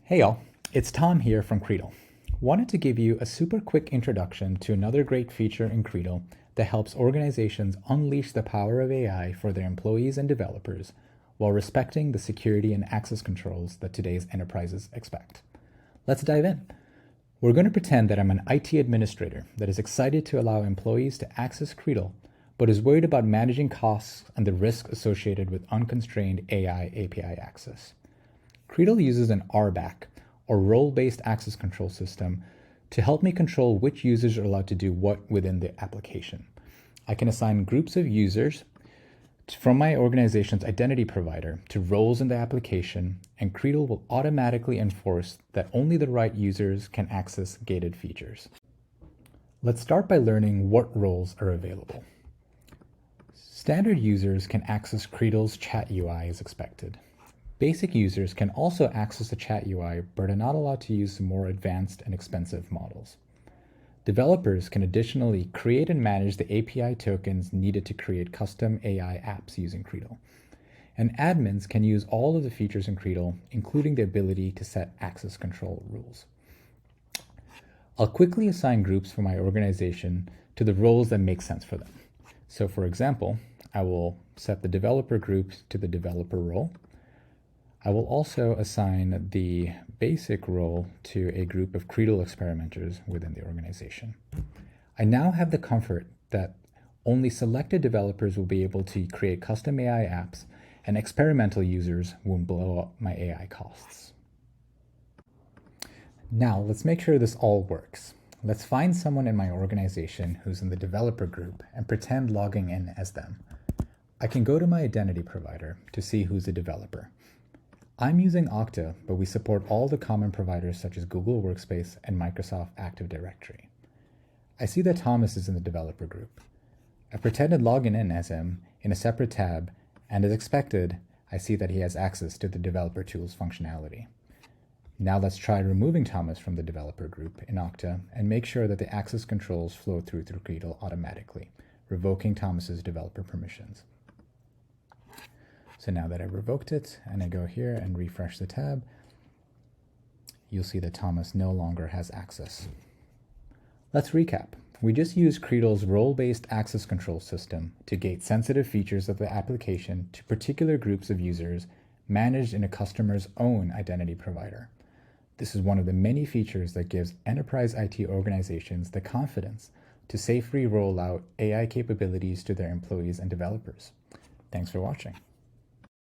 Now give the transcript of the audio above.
Hey y'all, it's Tom here from Credal. Wanted to give you a super quick introduction to another great feature in Credal that helps organizations unleash the power of AI for their employees and developers while respecting the security and access controls that today's enterprises expect. Let's dive in. We're going to pretend that I'm an IT administrator that is excited to allow employees to access Credal, but is worried about managing costs and the risk associated with unconstrained AI API access. Credal uses an RBAC, or role-based access control system, to help me control which users are allowed to do what within the application. I can assign groups of users from my organization's identity provider to roles in the application, and Credal will automatically enforce that only the right users can access gated features. Let's start by learning what roles are available. Standard users can access Credal's chat UI as expected. Basic users can also access the chat UI, but are not allowed to use the more advanced and expensive models. Developers can additionally create and manage the API tokens needed to create custom AI apps using Credal. And admins can use all of the features in Credal, including the ability to set access control rules. I'll quickly assign groups for my organization to the roles that make sense for them. So for example, I will set the developer group to the developer role. I will also assign the basic role to a group of Credal experimenters within the organization. I now have the comfort that only selected developers will be able to create custom AI apps, and experimental users won't blow up my AI costs. Now let's make sure this all works. Let's find someone in my organization who's in the developer group and pretend logging in as them. I can go to my identity provider to see who's a developer. I'm using Okta, but we support all the common providers such as Google Workspace and Microsoft Active Directory. I see that Thomas is in the developer group. I pretended logging in as him in a separate tab, and as expected, I see that he has access to the developer tools functionality. Now let's try removing Thomas from the developer group in Okta and make sure that the access controls flow through Credal automatically, revoking Thomas's developer permissions. So now that I've revoked it and I go here and refresh the tab, you'll see that Thomas no longer has access. Let's recap. We just used Credal's role-based access control system to gate sensitive features of the application to particular groups of users managed in a customer's own identity provider. This is one of the many features that gives enterprise IT organizations the confidence to safely roll out AI capabilities to their employees and developers. Thanks for watching.